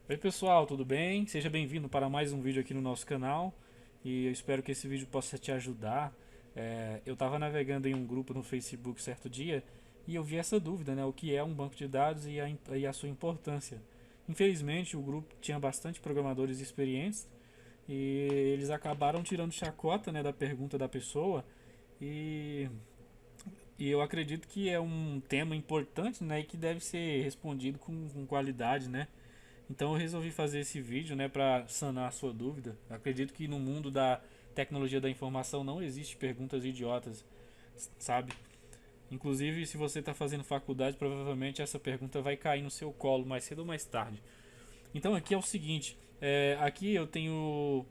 Oi pessoal, tudo bem? Seja bem-vindo para mais um vídeo aqui no nosso canal e eu espero que esse vídeo possa te ajudar. Eu estava navegando em um grupo no Facebook certo dia e eu vi essa dúvida, né? O que é um banco de dados e a sua importância. Infelizmente, o grupo tinha bastante programadores experientes e eles acabaram tirando chacota, né, da pergunta da pessoa e, e eu acredito que é um tema importante, né, e que deve ser respondido com qualidade, né? Então eu resolvi fazer esse vídeo, né, para sanar a sua dúvida. Eu acredito que no mundo da tecnologia da informação não existe perguntas idiotas, sabe? Inclusive, se você está fazendo faculdade, provavelmente essa pergunta vai cair no seu colo mais cedo ou mais tarde. Então aqui é o seguinte, aqui eu tenho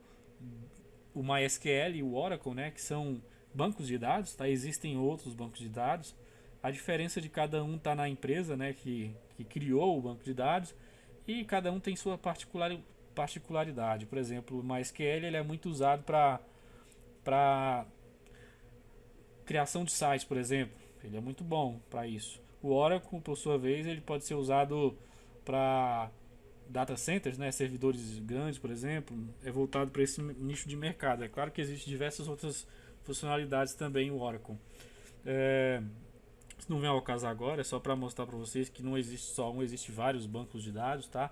o MySQL e o Oracle, né, que são bancos de dados, tá? Existem outros bancos de dados. A diferença de cada um está na empresa, né, que criou o banco de dados e cada um tem sua particularidade. Por exemplo, o MySQL ele é muito usado para criação de sites, por exemplo. Ele é muito bom para isso. O Oracle, por sua vez, ele pode ser usado para data centers, né, servidores grandes, por exemplo, é voltado para esse nicho de mercado. É claro que existem diversas outras funcionalidades também o Oracle. É, Isso não vem ao caso agora, é só para mostrar para vocês que não existe só um, existe vários bancos de dados, tá?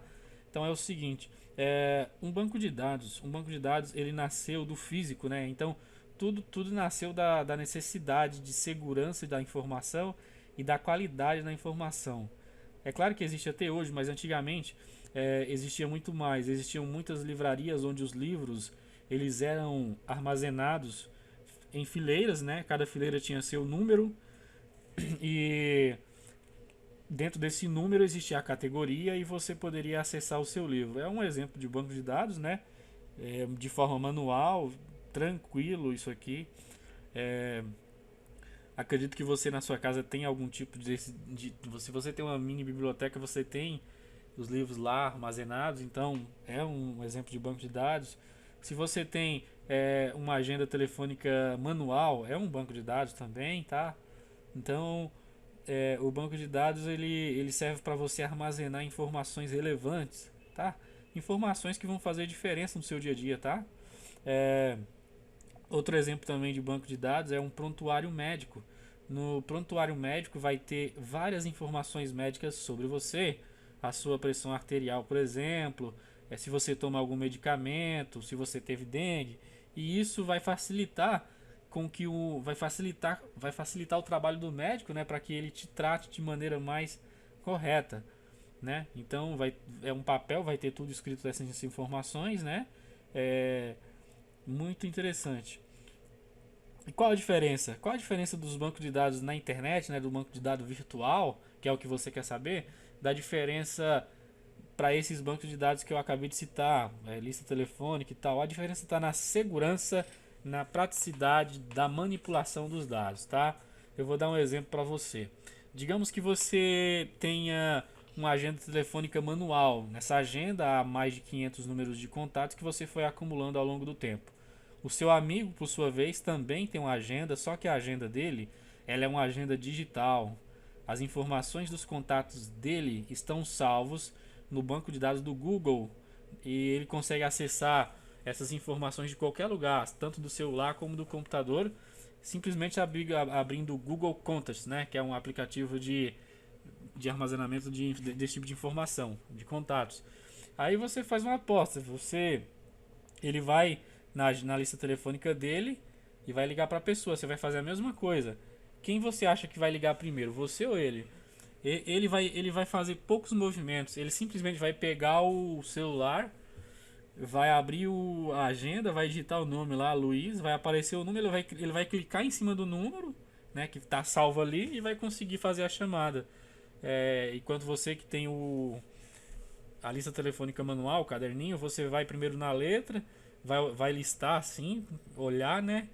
Então é o seguinte, um banco de dados ele nasceu do físico, né? Então tudo nasceu da necessidade de segurança da informação e da qualidade da informação. É claro que existe até hoje, mas antigamente existia muito mais. Existiam muitas livrarias onde os livros eles eram armazenados em fileiras, né? Cada fileira tinha seu número e dentro desse número existia a categoria e você poderia acessar o seu livro. É um exemplo de banco de dados, né? De forma manual, tranquilo isso aqui. É, Acredito que você na sua casa tem algum tipo se você tem uma mini biblioteca, você tem os livros lá armazenados, então é um exemplo de banco de dados. Se você tem uma agenda telefônica manual, é um banco de dados também, tá? Então o banco de dados ele serve para você armazenar informações relevantes, tá? Informações que vão fazer diferença no seu dia a dia, tá? É, Outro exemplo também de banco de dados é um prontuário médico. No prontuário médico vai ter várias informações médicas sobre você, a sua pressão arterial, por exemplo, se você toma algum medicamento, se você teve dengue, e isso vai facilitar vai facilitar o trabalho do médico, né, para que ele te trate de maneira mais correta, né? Então é um papel, vai ter tudo escrito essas informações, né? É muito interessante. E qual a diferença? Qual a diferença dos bancos de dados na internet, né, do banco de dados virtual, que é o que você quer saber, da diferença para esses bancos de dados que eu acabei de citar, lista telefônica e tal? A diferença está na segurança, na praticidade da manipulação dos dados, tá? Eu vou dar um exemplo para você. Digamos que você tenha uma agenda telefônica manual. Nessa agenda há mais de 500 números de contatos que você foi acumulando ao longo do tempo. O seu amigo, por sua vez, também tem uma agenda, só que a agenda dele, ela é uma agenda digital. As informações dos contatos dele estão salvos no banco de dados do Google e ele consegue acessar essas informações de qualquer lugar, tanto do celular como do computador, simplesmente abrindo o Google Contacts, né, que é um aplicativo de armazenamento desse tipo de informação, de contatos. Aí você faz uma aposta, ele vai na lista telefônica dele e vai ligar para a pessoa. Você vai fazer a mesma coisa. Quem você acha que vai ligar primeiro, você ou ele? Ele vai fazer poucos movimentos. Ele simplesmente vai pegar o celular, vai abrir a agenda, vai digitar o nome lá, Luiz, vai aparecer o número, ele vai clicar em cima do número, né, que está salvo ali e vai conseguir fazer a chamada. Enquanto você que tem a lista telefônica manual, o caderninho, você vai primeiro na letra, vai listar assim, olhar, né?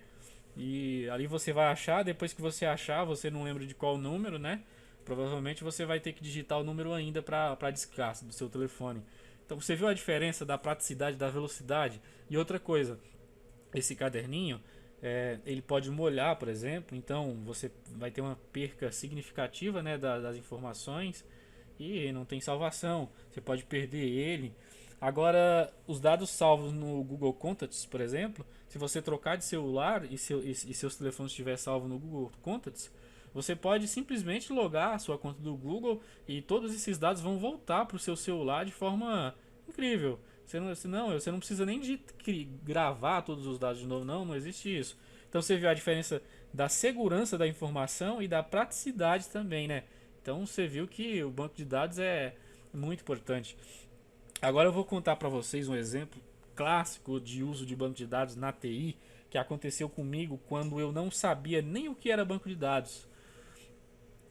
E ali você vai achar, depois que você achar, você não lembra de qual número, né? Provavelmente você vai ter que digitar o número ainda para descarte do seu telefone. Então você viu a diferença da praticidade, da velocidade? E outra coisa, esse caderninho, ele pode molhar, por exemplo, então você vai ter uma perca significativa, né, das informações e não tem salvação, você pode perder ele. Agora, os dados salvos no Google Contacts, por exemplo, se você trocar de celular e seus telefones estiver salvo no Google Contacts, você pode simplesmente logar a sua conta do Google e todos esses dados vão voltar para o seu celular de forma incrível. Você não precisa nem de gravar todos os dados de novo, não existe isso. Então você viu a diferença da segurança da informação e da praticidade também, né? Então você viu que o banco de dados é muito importante. Agora eu vou contar para vocês um exemplo clássico de uso de banco de dados na TI que aconteceu comigo quando eu não sabia nem o que era banco de dados.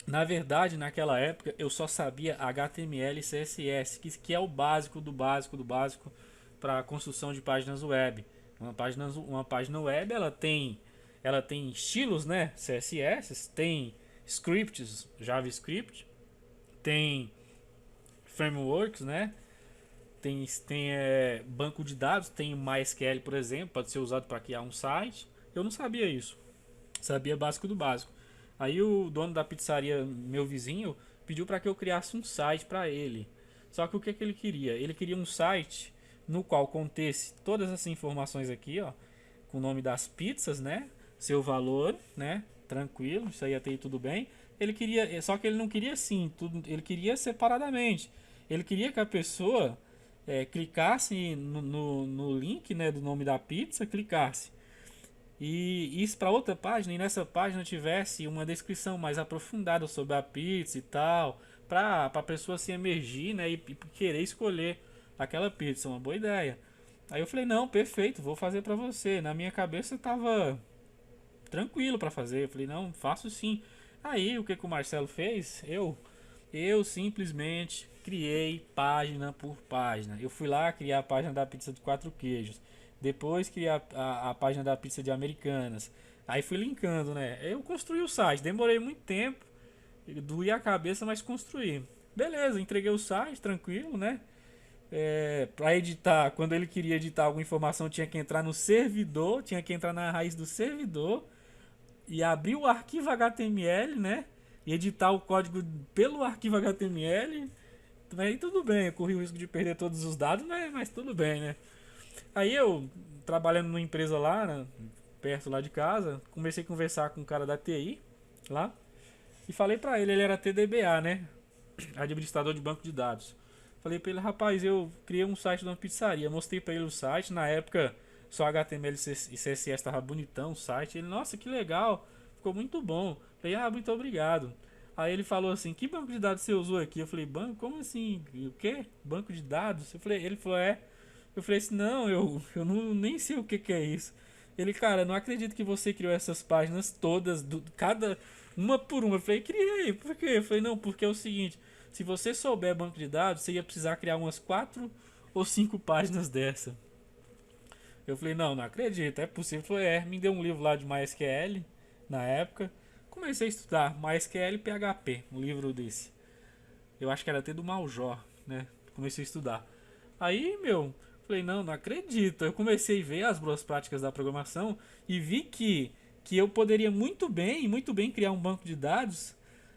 Na verdade, naquela época eu só sabia HTML e CSS, que é o básico do básico do básico para a construção de páginas web. Uma página web ela tem estilos, né? CSS, tem scripts, JavaScript, tem frameworks, né? Tem banco de dados, tem MySQL, por exemplo, pode ser usado para criar um site. Eu não sabia isso, sabia básico do básico. Aí o dono da pizzaria, meu vizinho, pediu para que eu criasse um site para ele. Só que o que ele queria? Ele queria um site no qual contesse todas essas informações aqui, ó, com o nome das pizzas, né? Seu valor, né? Tranquilo, isso aí até aí tudo bem. Ele queria, só que ele não queria assim, tudo, ele queria separadamente. Ele queria que a pessoa clicasse no link, né, do nome da pizza, clicasse e isso para outra página, e nessa página tivesse uma descrição mais aprofundada sobre a pizza e tal, para a pessoa se emergir, né, e querer escolher aquela pizza. Uma boa ideia. Aí eu falei, não, perfeito, vou fazer para você. Na minha cabeça tava tranquilo para fazer. Eu falei, não, faço sim. Aí o que o Marcelo fez? Eu simplesmente criei página por página. Eu fui lá criar a página da pizza de 4 queijos. Depois criei a página da pizza de Americanas. Aí fui linkando, né? Eu construí o site. Demorei muito tempo. Doía a cabeça, mas construí. Beleza, entreguei o site, tranquilo, né? Para editar, quando ele queria editar alguma informação, tinha que entrar no servidor, tinha que entrar na raiz do servidor e abrir o arquivo HTML, né? E editar o código pelo arquivo HTML. Aí tudo bem, eu corri o risco de perder todos os dados, mas tudo bem, né? Aí eu, trabalhando numa empresa lá, né, perto lá de casa, comecei a conversar com um cara da TI lá e falei pra ele era TDBA, né? Administrador de banco de dados. Falei pra ele, rapaz, eu criei um site de uma pizzaria, mostrei pra ele o site, na época só HTML e CSS tava bonitão o site. Ele, nossa, que legal, ficou muito bom. Falei, muito obrigado. Aí ele falou assim, que banco de dados você usou aqui? Eu falei, banco? Como assim? O quê? Banco de dados? Ele falou, Eu falei assim, não, eu não, nem sei o que é isso. Ele, cara, não acredito que você criou essas páginas todas, cada uma por uma. Eu falei, criei, por quê? Eu falei, não, porque é o seguinte, se você souber banco de dados, você ia precisar criar umas 4 ou 5 páginas dessa. Eu falei, não acredito, é possível. Ele falou, me deu um livro lá de MySQL, na época. Comecei a estudar MySQL e PHP, um livro desse. Eu acho que era até do Maljor, né? Comecei a estudar. Aí, falei, não acredito. Eu comecei a ver as boas práticas da programação e vi que eu poderia muito bem criar um banco de dados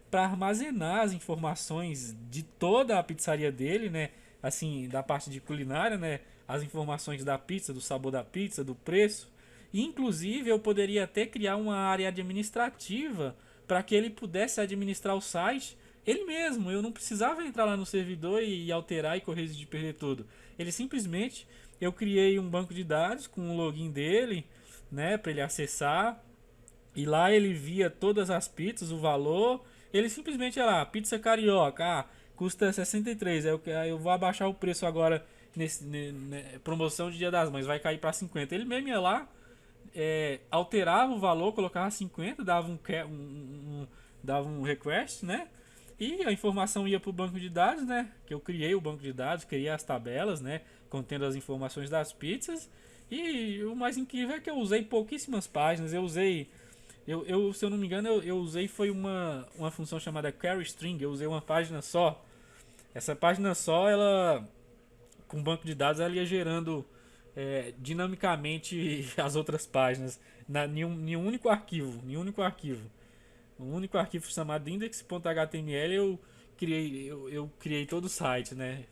para armazenar as informações de toda a pizzaria dele, né? Assim, da parte de culinária, né? As informações da pizza, do sabor da pizza, do preço. E, inclusive, eu poderia até criar uma área administrativa para que ele pudesse administrar o site ele mesmo. Eu não precisava entrar lá no servidor e alterar e correr risco de perder tudo. Ele simplesmente, eu criei um banco de dados com o login dele, né, para ele acessar. E lá ele via todas as pizzas, o valor. Ele simplesmente ia lá, pizza carioca, custa 63. Aí eu vou abaixar o preço agora nesse promoção de Dia das Mães, vai cair para 50. Ele mesmo ia lá, alterava o valor, colocava 50, dava um request, né? E a informação ia para o banco de dados, né? Que eu criei o banco de dados, criei as tabelas, né? Contendo as informações das pizzas. E o mais incrível é que eu usei pouquíssimas páginas. Se eu não me engano, eu usei foi uma função chamada query string. Eu usei uma página só. Essa página só, ela com o banco de dados, ela ia gerando dinamicamente as outras páginas em um único arquivo. Um único arquivo chamado index.html. Eu eu criei todo o site, né?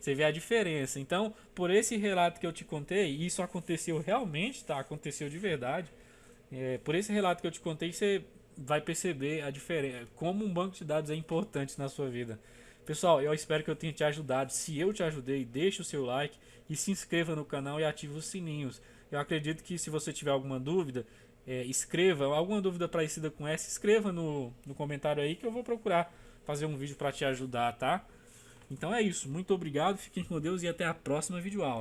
Você vê a diferença. Então, por esse relato que eu te contei, isso aconteceu realmente, tá? Aconteceu de verdade. Por esse relato que eu te contei, você vai perceber a diferença, como um banco de dados é importante na sua vida. Pessoal, eu espero que eu tenha te ajudado. Se eu te ajudei, deixe o seu like e se inscreva no canal e ative os sininhos. Eu acredito que se você tiver alguma dúvida, escreva, alguma dúvida parecida com essa, escreva no comentário aí que eu vou procurar fazer um vídeo para te ajudar, tá? Então é isso, muito obrigado, fiquem com Deus e até a próxima videoaula.